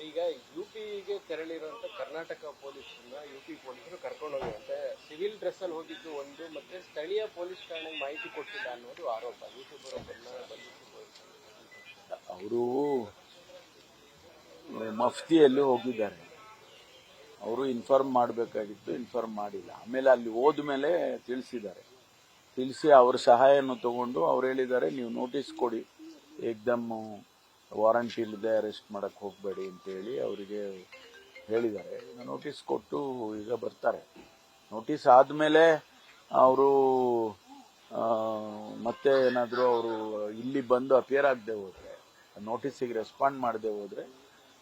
Sir ಈಗ ಯುಪಿಗೆ ತೆರಳಿರುವಂತ Karnataka ಪೊಲೀಸರನ್ನ UP ಪೊಲೀಸರು ಕರ್ಕೊಂಡು ಹೋಗಿರಂತೆ. ಸಿವಿಲ್ ಡ್ರೆಸ್ ಅಲ್ಲಿ ಹೋಗಿದ್ದು ಒಂದು, ಮತ್ತೆ ಸ್ಥಳೀಯ ಪೊಲೀಸ್ ಠಾಣೆಗೆ ಮಾಹಿತಿ ಕೊಟ್ಟಿಲ್ಲ ಅನ್ನೋದು ಆರೋಪ. ಯೂಟ್ಯೂಬರ್ ಒಬ್ಬರನ್ನ ಬಂಧಿಸಿ ಅವರು ಮಫ್ತಿಯಲ್ಲಿ ಹೋಗಿದ್ದಾರೆ. ಅವರು ಇನ್ಫಾರ್ಮ್ ಮಾಡಬೇಕಾಗಿತ್ತು, ಇನ್ಫಾರ್ಮ್ ಮಾಡಿಲ್ಲ. ಆಮೇಲೆ ಅಲ್ಲಿ ಹೋದ್ಮೇಲೆ ತಿಳಿಸಿ ಅವ್ರ ಸಹಾಯವನ್ನು ತಗೊಂಡು ಅವ್ರು ಹೇಳಿದ್ದಾರೆ, ನೀವು ನೋಟಿಸ್ ಕೊಡಿ, ಏಕ್ದಮ್ ವಾರಂಟ್ ಇಲ್ಲದೆ ಅರೆಸ್ಟ್ ಮಾಡಕ್ ಹೋಗಬೇಡಿ ಅಂತ ಹೇಳಿ ಅವರಿಗೆ ಹೇಳಿದ್ದಾರೆ. ನೋಟಿಸ್ ಕೊಟ್ಟು ಈಗ ಬರ್ತಾರೆ. ನೋಟಿಸ್ ಆದ್ಮೇಲೆ ಅವರು ಮತ್ತೆ ಏನಾದರೂ ಅವರು ಇಲ್ಲಿ ಬಂದು ಅಪಿಯರ್ ಆಗದೆ ಹೋದ್ರೆ, ನೋಟಿಸಿಗೆ ರೆಸ್ಪಾಂಡ್ ಮಾಡದೆ ಹೋದ್ರೆ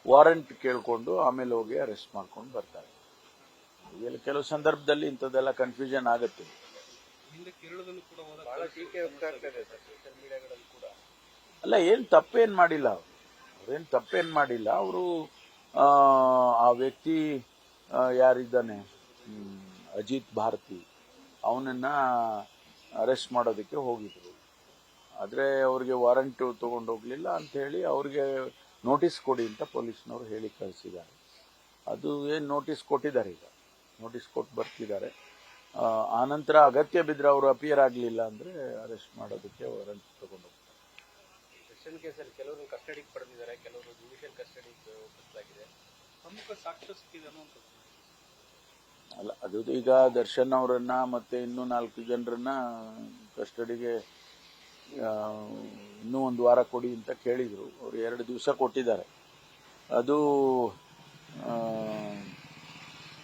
ವಾರಂಟ್ ಕೇಳ್ಕೊಂಡು ಆಮೇಲೆ ಹೋಗಿ ಅರೆಸ್ಟ್ ಮಾಡ್ಕೊಂಡು ಬರ್ತಾರೆ. ಕೆಲವು ಸಂದರ್ಭದಲ್ಲಿ ಇಂಥದ್ದೆಲ್ಲ ಕನ್ಫ್ಯೂಷನ್ ಆಗುತ್ತೆ. ಅಲ್ಲ, ಏನ್ ತಪ್ಪೇನ್ ಮಾಡಿಲ್ಲ, ಅವ್ರೇನ್ ತಪ್ಪೇನ್ ಮಾಡಿಲ್ಲ. ಅವರು ಆ ವ್ಯಕ್ತಿ ಯಾರಿದ್ದಾನೆ, ಅಜಿತ್ ಭಾರತಿ, ಅವನನ್ನ ಅರೆಸ್ಟ್ ಮಾಡೋದಕ್ಕೆ ಹೋಗಿದ್ರು. ಆದ್ರೆ ಅವ್ರಿಗೆ ವಾರಂಟ್ ತಗೊಂಡು ಹೋಗ್ಲಿಲ್ಲ ಅಂತ ಹೇಳಿ ಅವ್ರಿಗೆ ನೋಟಿಸ್ ಕೊಡಿ ಅಂತ ಪೊಲೀಸ್ನವರು ಹೇಳಿ ಕಳಿಸಿದ್ದಾರೆ. ಅದು ಏನ್ ನೋಟಿಸ್ ಕೊಟ್ಟಿದ್ದಾರೆ, ಈಗ ನೋಟಿಸ್ ಕೊಟ್ಟು ಬರ್ತಿದ್ದಾರೆ. ಆನಂತರ ಅಗತ್ಯ ಬಿದ್ರೆ ಅವರು ಅಪಿಯರ್ ಆಗಲಿಲ್ಲ ಅಂದ್ರೆ ಅರೆಸ್ಟ್ ಮಾಡೋದಕ್ಕೆ ವಾರಂಟ್ ತಗೊಂಡು ಹೋಗ್ತಾರೆ. ಸೆಷನ್ ಕೇಸಲ್ಲಿ ಕೆಲವರು ಕಸ್ಟಡಿಗೆ ಪಡೆದಿದ್ದಾರೆ, ಕೆಲವರು ಜುಡಿಷಿಯಲ್ ಕಸ್ಟಡಿಗೆ ಒಪ್ಪಿಸಲಾಗಿದೆ. ಪ್ರಮುಖ ಸಾಕ್ಷ್ಯ ಸಿಕ್ಕಿದೆ ಅಲ್ಲ, ಅದು ಈಗ ದರ್ಶನ್ ಅವರನ್ನ ಮತ್ತೆ ಇನ್ನೂ 4 ಜನರನ್ನ ಕಸ್ಟಡಿಗೆ ಇನ್ನೂ 1 ವಾರ ಕೊಡಿ ಅಂತ ಕೇಳಿದ್ರು. ಅವರು 2 ದಿವಸ ಕೊಟ್ಟಿದ್ದಾರೆ.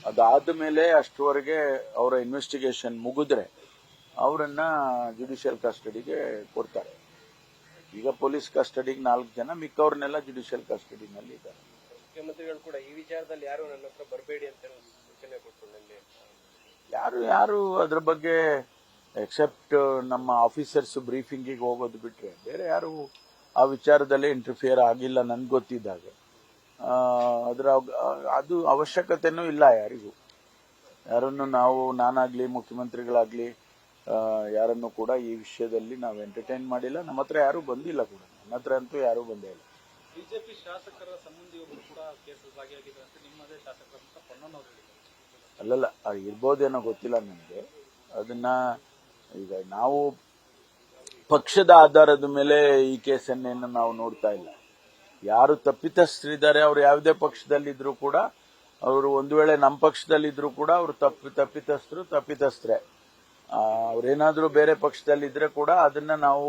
ಅದಾದ ಮೇಲೆ ಅಷ್ಟುವರೆಗೆ ಅವರ ಇನ್ವೆಸ್ಟಿಗೇಷನ್ ಮುಗಿದ್ರೆ ಅವರನ್ನ ಜುಡಿಷಿಯಲ್ ಕಸ್ಟಡಿಗೆ ಕೊಡ್ತಾರೆ. ಈಗ ಪೊಲೀಸ್ ಕಸ್ಟಡಿಗೆ 4 ಜನ, ಮಿಕ್ಕವ್ರನ್ನೆಲ್ಲ ಜುಡಿಷಿಯಲ್ ಕಸ್ಟಡಿನಲ್ಲಿ ಇದ್ದಾರೆ. ಮುಖ್ಯಮಂತ್ರಿಗಳು ಕೂಡ ಈ ವಿಚಾರದಲ್ಲಿ ಯಾರು ನನ್ನ ಹತ್ರ ಬರಬೇಡಿ ಅಂತ ಸೂಚನೆ ಕೊಟ್ಟು ಯಾರು ಅದ್ರ ಬಗ್ಗೆ ಎಕ್ಸೆಪ್ಟ್ ನಮ್ಮ ಆಫೀಸರ್ಸ್ ಬ್ರೀಫಿಂಗಿಗೆ ಹೋಗೋದು ಬಿಟ್ರೆ ಬೇರೆ ಯಾರು ಆ ವಿಚಾರದಲ್ಲಿ ಇಂಟರ್ಫಿಯರ್ ಆಗಿಲ್ಲ ನನ್ಗೆ ಗೊತ್ತಿದ್ದಾಗ. ಅದು ಅವಶ್ಯಕತೆನೂ ಇಲ್ಲ ಯಾರಿಗೂ. ಯಾರನ್ನು ನಾನಾಗ್ಲಿ ಮುಖ್ಯಮಂತ್ರಿಗಳಾಗ್ಲಿ ಯಾರನ್ನು ಕೂಡ ಈ ವಿಷಯದಲ್ಲಿ ನಾವು ಎಂಟರ್ಟೈನ್ ಮಾಡಿಲ್ಲ. ನಮ್ಮ ಹತ್ರ ಯಾರು ಬಂದಿಲ್ಲ ಕೂಡ, ನನ್ನ ಹತ್ರ ಅಂತೂ ಯಾರು ಬಂದೇ ಇಲ್ಲ. ಬಿಜೆಪಿ ಶಾಸಕರ ಸಂಬಂಧಿಯೊಬ್ಬರು ಕೂಡ ಕೇಸಸ್ ಭಾಗಿಯಾಗಿದ್ದಾರೆ ಅಂತ ನಿಮ್ಮದೇ ಶಾಸಕರಂತ ಪೊನ್ನಣ್ಣವರು ಹೇಳಿದ್ದಾರೆ. ಅಲ್ಲಲ್ಲ, ಇರ್ಬೋದೇನೋ ಗೊತ್ತಿಲ್ಲ ನನಗೆ. ಅದನ್ನ ಈಗ ನಾವು ಪಕ್ಷದ ಆಧಾರದ ಮೇಲೆ ಈ ಕೇಸನ್ನೇನು ನಾವು ನೋಡ್ತಾ ಇಲ್ಲ. ಯಾರು ತಪ್ಪಿತಸ್ಥರಿದ್ದಾರೆ, ಅವ್ರು ಯಾವುದೇ ಪಕ್ಷದಲ್ಲಿದ್ರು ಕೂಡ, ಅವರು ಒಂದು ವೇಳೆ ನಮ್ಮ ಪಕ್ಷದಲ್ಲಿದ್ರು ಕೂಡ ಅವರು ತಪ್ಪಿತಸ್ಥರೇ. ಅವ್ರೇನಾದ್ರೂ ಬೇರೆ ಪಕ್ಷದಲ್ಲಿದ್ರೆ ಕೂಡ ಅದನ್ನ ನಾವು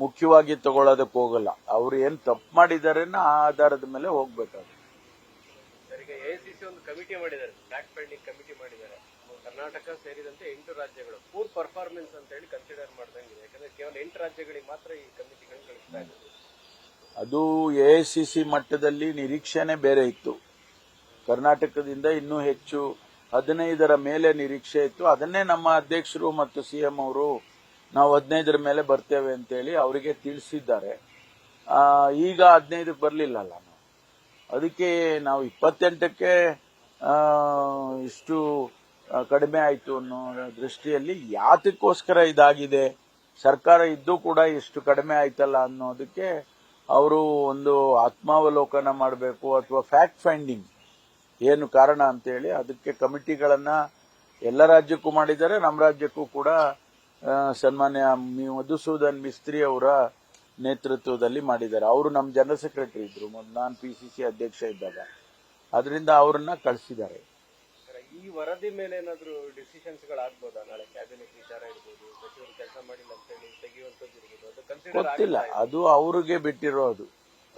ಮುಖ್ಯವಾಗಿ ತಗೊಳ್ಳೋದಕ್ಕೆ ಹೋಗಲ್ಲ. ಅವ್ರು ಏನ್ ತಪ್ಪು ಮಾಡಿದಾರೆ ಆ ಆಧಾರದ ಮೇಲೆ ಹೋಗ್ಬೇಕಾಗುತ್ತೆ. ಎಐಸಿಸಿ ಒಂದು ಕಮಿಟಿ ಮಾಡಿದ್ದಾರೆ, ಫ್ಯಾಕ್ಟ್ ಫೈಂಡಿಂಗ್ ಕಮಿಟಿ ಮಾಡಿದ್ದಾರೆ. ಕರ್ನಾಟಕ ಸೇರಿದಂತೆ 8 ರಾಜ್ಯಗಳು ಪೂರ್ ಪರ್ಫಾರ್ಮೆನ್ಸ್ ಅಂತ ಹೇಳಿ ಕನ್ಸಿಡರ್ ಮಾಡ್ದಂಗಿದೆ. ಯಾಕಂದ್ರೆ ಕೇವಲ 8 ರಾಜ್ಯಗಳಿಗೆ ಮಾತ್ರ ಈ ಕಮಿಟಿಗಳು ಕಳಿಸ್ತಾ ಇದ್ದಾರೆ. ಅದು ಎಐಸಿಸಿ ಮಟ್ಟದಲ್ಲಿ ನಿರೀಕ್ಷೆನೇ ಬೇರೆ ಇತ್ತು. ಕರ್ನಾಟಕದಿಂದ ಇನ್ನೂ ಹೆಚ್ಚು 15ರ ಮೇಲೆ ನಿರೀಕ್ಷೆ ಇತ್ತು. ಅದನ್ನೇ ನಮ್ಮ ಅಧ್ಯಕ್ಷರು ಮತ್ತು ಸಿಎಂ ಅವರು ನಾವು 15ರ ಮೇಲೆ ಬರ್ತೇವೆ ಅಂತೇಳಿ ಅವರಿಗೆ ತಿಳಿಸಿದ್ದಾರೆ. ಈಗ 15ಕ್ಕೆ ಬರಲಿಲ್ಲಲ್ಲ ನಾವು. ಅದಕ್ಕೆ ನಾವು 28ಕ್ಕೆ ಇಷ್ಟು ಕಡಿಮೆ ಆಯಿತು ಅನ್ನೋ ದೃಷ್ಟಿಯಲ್ಲಿ ಯಾತಕ್ಕೋಸ್ಕರ ಇದಾಗಿದೆ, ಸರ್ಕಾರ ಇದ್ದು ಕೂಡ ಇಷ್ಟು ಕಡಿಮೆ ಆಯ್ತಲ್ಲ ಅನ್ನೋದಕ್ಕೆ ಅವರು ಒಂದು ಆತ್ಮಾವಲೋಕನ ಮಾಡಬೇಕು, ಅಥವಾ ಫ್ಯಾಕ್ಟ್ ಫೈಂಡಿಂಗ್ ಏನು ಕಾರಣ ಅಂತೇಳಿ ಅದಕ್ಕೆ ಕಮಿಟಿಗಳನ್ನ ಎಲ್ಲ ರಾಜ್ಯಕ್ಕೂ ಮಾಡಿದ್ದಾರೆ. ನಮ್ಮ ರಾಜ್ಯಕ್ಕೂ ಕೂಡ ಸನ್ಮಾನ್ಯ ಮಧುಸೂದನ್ ಮಿಸ್ತ್ರಿ ಅವರ ನೇತೃತ್ವದಲ್ಲಿ ಮಾಡಿದ್ದಾರೆ. ಅವರು ನಮ್ಮ ಜನರಲ್ ಸೆಕ್ರೆಟರಿ ಇದ್ರು ನಾನು PCC ಅಧ್ಯಕ್ಷ ಇದ್ದಾಗ. ಅದರಿಂದ ಅವರನ್ನ ಕಳಿಸಿದ್ದಾರೆ. ಈ ವರದಿ ಮೇಲೆ ಏನಾದರೂ ಡಿಸಿಷನ್ಸ್ ಗಳಾಗಬಹುದಾ? ನಾಳೆ ಕ್ಯಾಬಿನೆಟ್ ವಿಚಾರ ಇರಬಹುದು, ಸಚಿವರು ಕೆಲಸ ಮಾಡಿಲ್ಲ ಅಂತ ಹೇಳಿ ತೆಗೆಯುವಂತದ್ದು ಇರಬಹುದು. ಗೊತ್ತಿಲ್ಲ, ಅದು ಅವ್ರಿಗೆ ಬಿಟ್ಟಿರೋದು.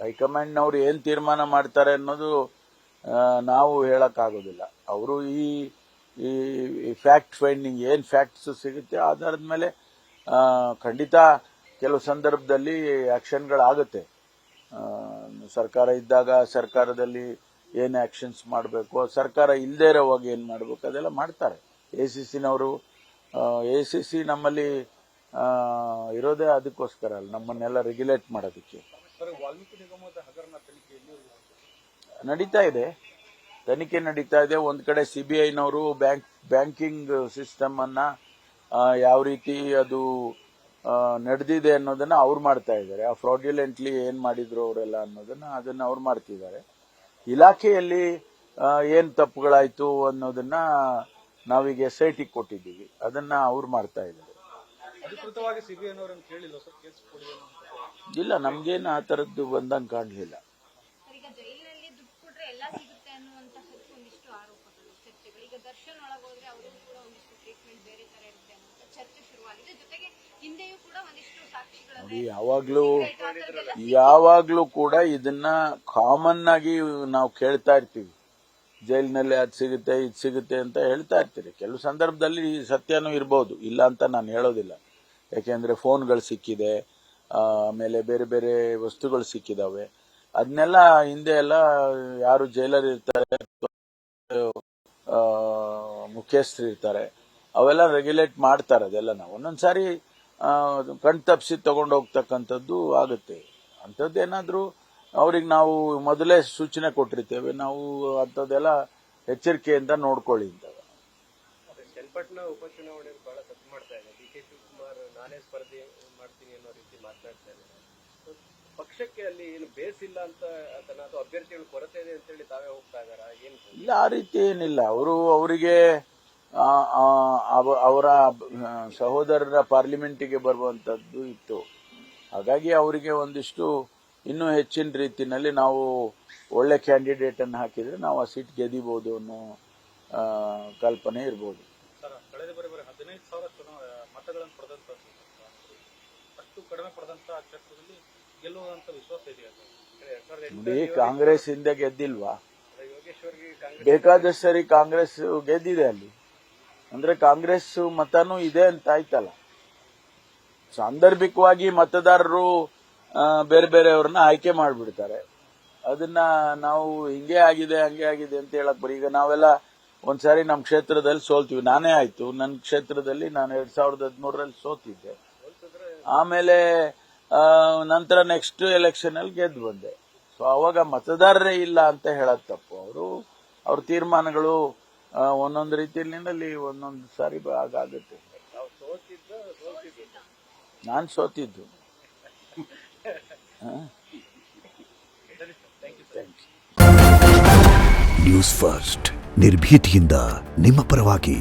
ಹೈಕಮಾಂಡ್ನವ್ರು ಏನ್ ತೀರ್ಮಾನ ಮಾಡ್ತಾರೆ ಅನ್ನೋದು ನಾವು ಹೇಳಕ್ಕಾಗೋದಿಲ್ಲ. ಅವರು ಈ ಫ್ಯಾಕ್ಟ್ ಫೈಂಡಿಂಗ್ ಏನ್ ಫ್ಯಾಕ್ಟ್ಸ್ ಸಿಗುತ್ತೆ ಆಧಾರದ ಮೇಲೆ ಖಂಡಿತ ಕೆಲವು ಸಂದರ್ಭದಲ್ಲಿ ಆಕ್ಷನ್ಗಳಾಗುತ್ತೆ. ಸರ್ಕಾರ ಇದ್ದಾಗ ಸರ್ಕಾರದಲ್ಲಿ ಏನ್ ಆಕ್ಷನ್ಸ್ ಮಾಡಬೇಕು, ಸರ್ಕಾರ ಇಲ್ಲದೇ ಇರೋವಾಗ ಏನ್ ಮಾಡಬೇಕು ಅದೆಲ್ಲ ಮಾಡ್ತಾರೆ. ಎಸಿಸಿ ನಮ್ಮಲ್ಲಿ ಇರೋದೇ ಅದಕ್ಕೋಸ್ಕರ ಅಲ್ಲ, ನಮ್ಮನ್ನೆಲ್ಲ ರೆಗ್ಯುಲೇಟ್ ಮಾಡೋದಕ್ಕೆ. ತನಿಖೆ ನಡೀತಾ ಇದೆ. ಒಂದ್ ಕಡೆ ಸಿಬಿಐನವರು ಬ್ಯಾಂಕಿಂಗ್ ಸಿಸ್ಟಮ್ ಅನ್ನ ಯಾವ ರೀತಿ ಅದು ನಡೆದಿದೆ ಅನ್ನೋದನ್ನ ಅವ್ರು ಮಾಡ್ತಾ ಇದ್ದಾರೆ. ಆ ಫ್ರಾಡ್ಯುಲೆಂಟ್ಲಿ ಏನ್ ಮಾಡಿದ್ರು ಅವರೆಲ್ಲ ಅನ್ನೋದನ್ನ ಅವ್ರು ಮಾಡ್ತಿದ್ದಾರೆ. ಇಲಾಖೆಯಲ್ಲಿ ಏನ್ ತಪ್ಪುಗಳಾಯ್ತು ಅನ್ನೋದನ್ನ ನಾವೀಗ SIT ಕೊಟ್ಟಿದ್ದೀವಿ, ಅದನ್ನ ಅವ್ರು ಮಾಡ್ತಾ ಇದ್ದಾರೆ. ಅಧಿಕೃತವಾಗಿ ಸಿಬಿಐ ಅವರನ್ನು ಕೇಳಿಲ್ಲ ಸರ್, ಕೇಸ್ ಕೊಡಿ ಅಂತ? ಇಲ್ಲ, ನಮ್ಗೇನು ಆ ತರದ್ದು ಬಂದಂಗೆ ಕಾಣಲಿಲ್ಲ. ಈಗ ಜೈಲಿನಲ್ಲಿ ದುಡ್ಡು ಕೊಟ್ರೆ ಎಲ್ಲ ಸಿಗುತ್ತೆ ಅನ್ನುವಂತಹದ್ದು ಒಂದಿಷ್ಟು ಆರೋಪಗಳು, ಚರ್ಚೆಗಳು. ಈಗ ದರ್ಶನ್ ಒಳಗೋದ್ರೆ ಅವ್ರಿಗೂ ಕೂಡ ಒಂದಿಷ್ಟು ಟ್ರೀಟ್ಮೆಂಟ್ ಬೇರೆ ತರ ಇರುತ್ತೆ ಅನ್ನುವಂತ ಚರ್ಚೆ ಶುರುವಾಗಿದೆ. ಜೊತೆಗೆ ಹಿಂದೆಯೂ ಕೂಡ ಒಂದಿಷ್ಟು ಸಾಕ್ಷಿಗಳನ್ನ ನೋಡಿ, ಯಾವಾಗ್ಲೂ ಕೂಡ ಇದನ್ನ ಕಾಮನ್ ಆಗಿ ನಾವು ಕೇಳ್ತಾ ಇರ್ತೀವಿ. ಜೈಲಿನಲ್ಲಿ ಅದು ಸಿಗುತ್ತೆ ಇದು ಸಿಗುತ್ತೆ ಅಂತ ಹೇಳ್ತಾ ಇರ್ತೀರಿ. ಕೆಲವು ಸಂದರ್ಭದಲ್ಲಿ ಸತ್ಯನೂ ಇರ್ಬೋದು, ಇಲ್ಲ ಅಂತ ನಾನು ಹೇಳೋದಿಲ್ಲ. ಯಾಕೆಂದ್ರೆ ಫೋನ್ಗಳು ಸಿಕ್ಕಿದೆ, ಆಮೇಲೆ ಬೇರೆ ಬೇರೆ ವಸ್ತುಗಳು ಸಿಕ್ಕಿದಾವೆ. ಅದನ್ನೆಲ್ಲ ಹಿಂದೆ ಎಲ್ಲ ಯಾರು ಜೈಲರ್ ಇರ್ತಾರೆ, ಮುಖ್ಯಸ್ಥರು ಇರ್ತಾರೆ, ಅವೆಲ್ಲ ರೆಗ್ಯುಲೇಟ್ ಮಾಡ್ತಾರೆ. ಅದೆಲ್ಲ ನಾವು ಒಂದೊಂದ್ಸಾರಿ ಕಣ್ ತಪ್ಪಿಸಿ ತಗೊಂಡು ಹೋಗ್ತಕ್ಕಂಥದ್ದು ಆಗುತ್ತೆ. ಅಂಥದ್ದೇನಾದ್ರೂ ಅವ್ರಿಗೆ ನಾವು ಮೊದಲೇ ಸೂಚನೆ ಕೊಟ್ಟಿರ್ತೇವೆ, ನಾವು ಅಂಥದ್ದೆಲ್ಲ ಎಚ್ಚರಿಕೆಯಿಂದ ನೋಡ್ಕೊಳ್ಳಿ ಅಂತ. ಚನ್ನಪಟ್ಟಣ ಉಪಚುನಾವಣೆ ಬಹಳ ತಪ್ಪು ಮಾಡ್ತಾ ಇದೆ. DK ಶಿವಕುಮಾರ್ ನಾನೇ ಸ್ಪರ್ಧೆ ಮಾಡ್ತೀನಿ ಅನ್ನೋ ರೀತಿ ಮಾತನಾಡ್ತಾ ಇದ್ದಾರೆ. ಪಕ್ಷಕ್ಕೆ ಅಲ್ಲಿ ಏನು ಬೇಸ್ ಇಲ್ಲ ಅಂತ ಅಥವಾ ಅಭ್ಯರ್ಥಿಗಳು ಕೊರತೆ ಇದೆ ಅಂತ ಹೇಳಿ ತಾವೇ ಹೋಗ್ತಾ ಇದಾರ? ಏನು ಇಲ್ಲ, ಆ ರೀತಿ ಏನಿಲ್ಲ. ಅವರಿಗೆ ಅವರ ಸಹೋದರರ ಪಾರ್ಲಿಮೆಂಟಿಗೆ ಬರುವಂತದ್ದು ಇತ್ತು. ಹಾಗಾಗಿ ಅವರಿಗೆ ಒಂದಿಷ್ಟು ಇನ್ನೂ ಹೆಚ್ಚಿನ ರೀತಿಯಲ್ಲಿ ನಾವು ಒಳ್ಳೆ ಕ್ಯಾಂಡಿಡೇಟ್ ಅನ್ನು ಹಾಕಿದ್ರೆ ನಾವು ಆ ಸೀಟ್ ಗೆದಿಬಹುದು ಅನ್ನೋ ಕಲ್ಪನೆ ಇರ್ಬೋದು. ಸರ್, ಕಳೆದ ಬಾರಿ 15,000 ಮತಗಳನ್ನು ಪಡೆದಂತ, ಅಷ್ಟು ಕಡಿಮೆ ಪಡೆದಂತ ಕ್ಷೇತ್ರದಲ್ಲಿ ಗೆಲ್ಲುವಂತ ವಿಶ್ವಾಸ ಇದೆಯಾ ಸರ್? ನೋಡಿ, ಕಾಂಗ್ರೆಸ್ ಹಿಂದೆ ಗೆದ್ದಿಲ್ವಾ? ಯೋಗೇಶ್ವರ್ಗೆ ಬೇಕಾದಷ್ಟು ಸರಿ ಕಾಂಗ್ರೆಸ್ ಗೆದ್ದಿದೆ ಅಲ್ಲಿ. ಅಂದ್ರೆ ಕಾಂಗ್ರೆಸ್ ಮತನೂ ಇದೆ ಅಂತ ಆಯ್ತಲ್ಲ. ಸಾಂದರ್ಭಿಕವಾಗಿ ಮತದಾರರು ಬೇರೆ ಬೇರೆಯವ್ರನ್ನ ಆಯ್ಕೆ ಮಾಡಿಬಿಡ್ತಾರೆ. ಅದನ್ನ ನಾವು ಹಿಂಗೆ ಆಗಿದೆ ಹಂಗೆ ಆಗಿದೆ ಅಂತ ಹೇಳಕ್ ಬರೀ. ಈಗ ನಾವೆಲ್ಲ ಒಂದ್ಸಾರಿ ನಮ್ಮ ಕ್ಷೇತ್ರದಲ್ಲಿ ಸೋಲ್ತೀವಿ. ನಾನೇ ಆಯ್ತು, ನನ್ನ ಕ್ಷೇತ್ರದಲ್ಲಿ ನಾನು 2013ರಲ್ಲಿ ಸೋತಿದ್ದೆ. ಆಮೇಲೆ ನಂತರ ನೆಕ್ಸ್ಟ್ ಎಲೆಕ್ಷನ್ ಅಲ್ಲಿ ಗೆದ್ದು ಬಂದೆ. ಸೊ ಅವಾಗ ಮತದಾರರೇ ಇಲ್ಲ ಅಂತ ಹೇಳೋದು ತಪ್ಪು. ಅವ್ರ ತೀರ್ಮಾನಗಳು ಒಂದೊಂದು ರೀತಿಯಲ್ಲಿ ಒಂದೊಂದು ಸಾರಿ ಆಗುತ್ತೆ. ನಾನು ಸೋತಿದ್ದು. ನ್ಯೂಸ್ ಫಸ್ಟ್, ನಿರ್ಭೀತಿಯಿಂದ ನಿಮ್ಮ ಪರವಾಗಿ.